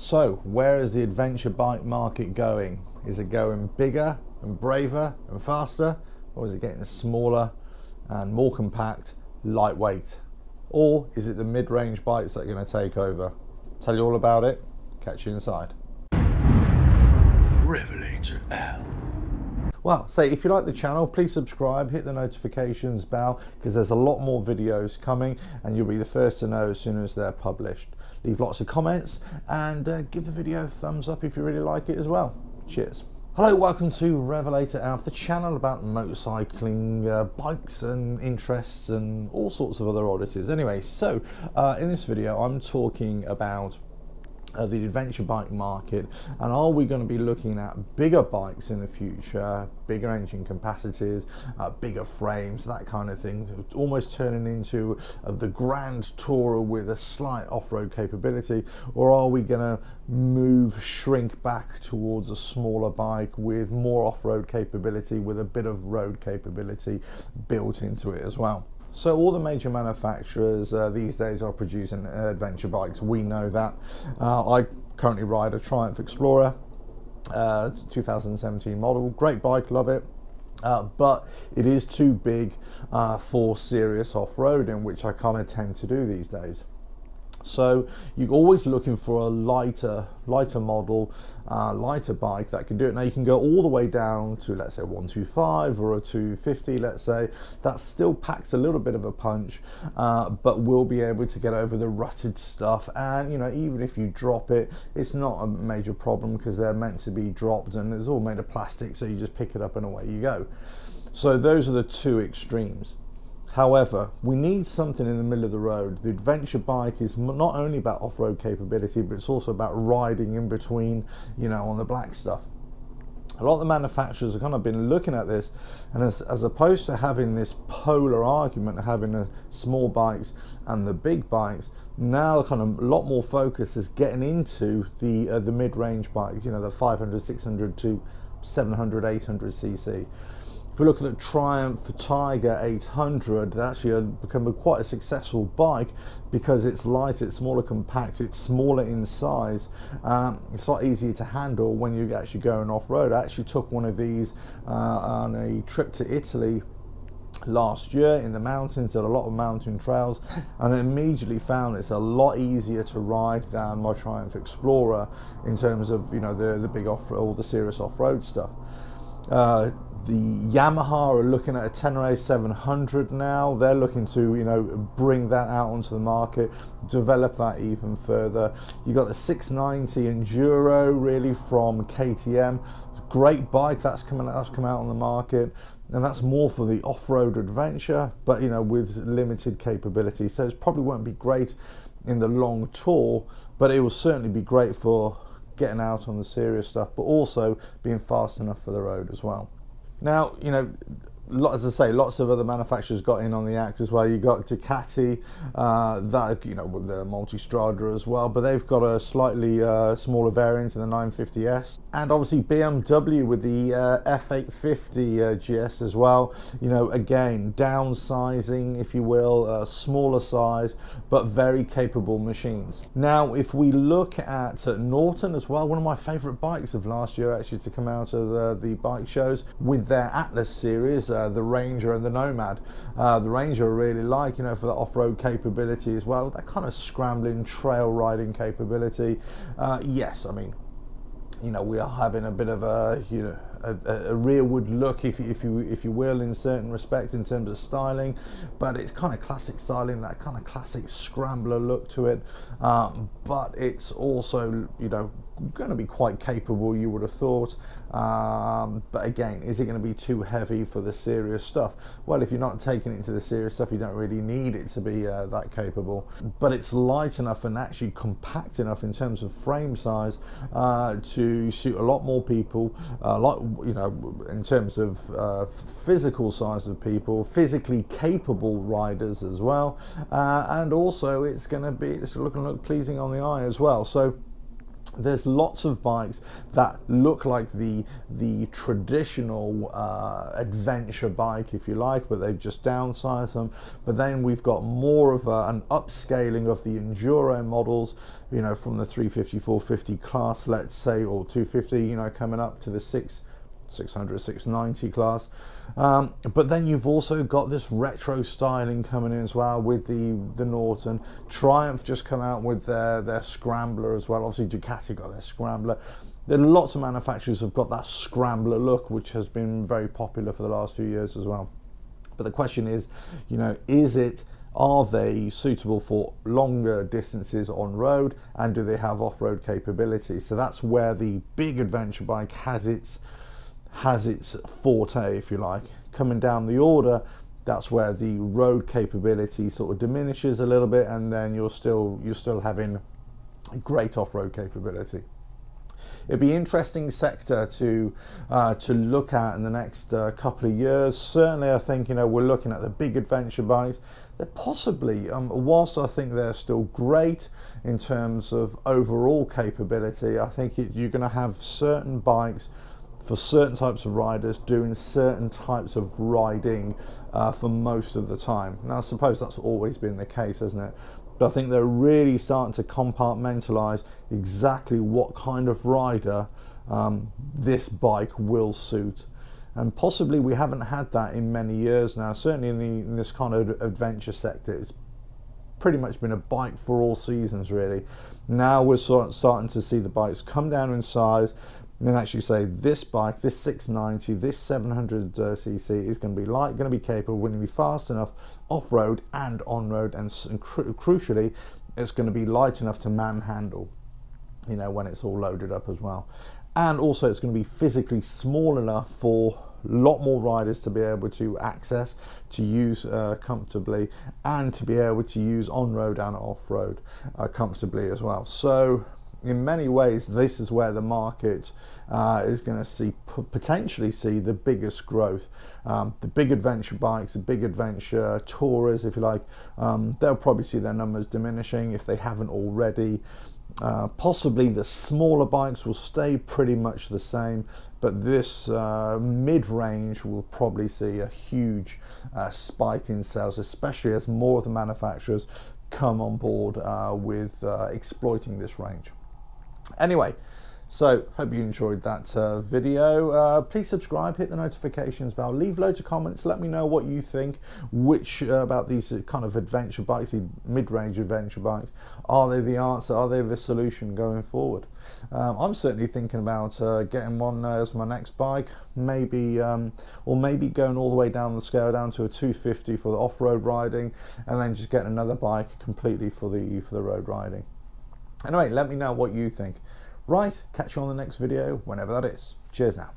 So, where is the adventure bike market going? Is it going bigger and braver and faster, or is it getting smaller and more compact, lightweight? Or is it the mid-range bikes that are going to take over? Tell you all about it. Catch you inside. RevelatorAlf. Well, say if you like the channel, please subscribe, hit the notifications bell, because there's a lot more videos coming and you'll be the first to know as soon as they're published. Leave lots of comments and give the video a thumbs up if you really like it as well. Cheers. Hello, welcome to RevelatorAlf, the channel about motorcycling, bikes and interests and all sorts of other oddities. Anyway, so in this video I'm talking about the adventure bike market, and are we going to be looking at bigger bikes in the future, bigger engine capacities, bigger frames, that kind of thing, almost turning into the grand tourer with a slight off-road capability? Or are we going to shrink back towards a smaller bike with more off-road capability, with a bit of road capability built into it as well? So all the major manufacturers these days are producing adventure bikes. We know that. I currently ride a Triumph Explorer, 2017 model. Great bike, love it. But it is too big for serious off-roading, which I kind of tend to do these days. So you're always looking for a lighter model, lighter bike that can do it. Now you can go all the way down to, let's say, 125 or a 250, let's say. That still packs a little bit of a punch, but will be able to get over the rutted stuff. And you know, even if you drop it, it's not a major problem because they're meant to be dropped and it's all made of plastic, so you just pick it up and away you go. So those are the two extremes. However, we need something in the middle of the road. The adventure bike is not only about off-road capability, but it's also about riding in between, you know, on the black stuff. A lot of the manufacturers have kind of been looking at this, and as opposed to having this polar argument of having the small bikes and the big bikes, now kind of a lot more focus is getting into the mid-range bikes, you know, the 500, 600 to 700, 800 cc. If we look at the Triumph Tiger 800, that's actually become quite a successful bike because it's light, it's smaller, compact, it's smaller in size. It's a lot easier to handle when you're actually going off-road. I actually took one of these on a trip to Italy last year in the mountains, did a lot of mountain trails, and I immediately found it's a lot easier to ride than my Triumph Explorer in terms of, you know, the big off-road, all the serious off-road stuff. The Yamaha are looking at a Tenere 700 now. They're looking to, you know, bring that out onto the market, develop that even further. You got the 690 Enduro, really, from KTM. Great bike that's come out on the market, and that's more for the off-road adventure, but you know, with limited capability. So it probably won't be great in the long tour, but it will certainly be great for getting out on the serious stuff, but also being fast enough for the road as well. Now, you know, as I say, lots of other manufacturers got in on the act as well. You got Ducati, that, you know, with the Multistrada as well, but they've got a slightly smaller variant in the 950S, and obviously BMW with the F850 GS as well. You know, again, downsizing, if you will, smaller size, but very capable machines. Now, if we look at Norton as well, one of my favourite bikes of last year actually to come out of the bike shows with their Atlas series. The Ranger and the Nomad. The Ranger I really like, you know, for the off-road capability as well, that kind of scrambling trail riding capability. Yes, I mean, you know, we are having a bit of a, you know, a rearward look, if you will, in certain respects in terms of styling, but it's kind of classic styling, that kind of classic scrambler look to it, but it's also, you know, going to be quite capable, you would have thought, but again, is it going to be too heavy for the serious stuff? Well, if you're not taking it to the serious stuff, you don't really need it to be that capable, but it's light enough and actually compact enough in terms of frame size to suit a lot more people, you know, in terms of physical size of people, physically capable riders as well, and also it's going to look pleasing on the eye as well. So There's lots of bikes that look like the traditional adventure bike, if you like, but they've just downsized them. But then we've got more of an upscaling of the enduro models, you know, from the 350, 450 class, let's say, or 250, you know, coming up to the 600, 690 class. But then you've also got this retro styling coming in as well with the Norton. Triumph just come out with their Scrambler as well. Obviously Ducati got their Scrambler. There are lots of manufacturers who've got that Scrambler look, which has been very popular for the last few years as well. But the question is, you know, are they suitable for longer distances on road, and do they have off-road capability? So that's where the big adventure bike has its forte, if you like. Coming down the order, that's where the road capability sort of diminishes a little bit, and then you're still having great off-road capability. It'd be an interesting sector to look at in the next couple of years. Certainly, I think, you know, we're looking at the big adventure bikes. They're possibly, whilst I think they're still great in terms of overall capability, I think you're going to have certain bikes for certain types of riders doing certain types of riding for most of the time. Now, I suppose that's always been the case, hasn't it? But I think they're really starting to compartmentalize exactly what kind of rider this bike will suit. And possibly we haven't had that in many years now. Certainly in this kind of adventure sector, it's pretty much been a bike for all seasons, really. Now we're starting to see the bikes come down in size, and then actually say this bike, this 690, this 700cc is going to be light, going to be capable, going to be fast enough off-road and on-road, and crucially, it's going to be light enough to manhandle, you know, when it's all loaded up as well. And also it's going to be physically small enough for a lot more riders to be able to access, to use comfortably, and to be able to use on-road and off-road comfortably as well. So in many ways, this is where the market is going to potentially see the biggest growth. The big adventure bikes, the big adventure tourers, if you like, they'll probably see their numbers diminishing if they haven't already. Possibly the smaller bikes will stay pretty much the same, but this mid-range will probably see a huge spike in sales, especially as more of the manufacturers come on board with exploiting this range. Anyway, so hope you enjoyed that video. Please subscribe, hit the notifications bell, leave loads of comments, let me know what you think, about these kind of adventure bikes, mid-range adventure bikes. Are they the answer? Are they the solution going forward? I'm certainly thinking about getting one as my next bike, maybe or maybe going all the way down the scale down to a 250 for the off-road riding, and then just getting another bike completely for the road riding. Anyway, let me know what you think. Right, catch you on the next video, whenever that is. Cheers now.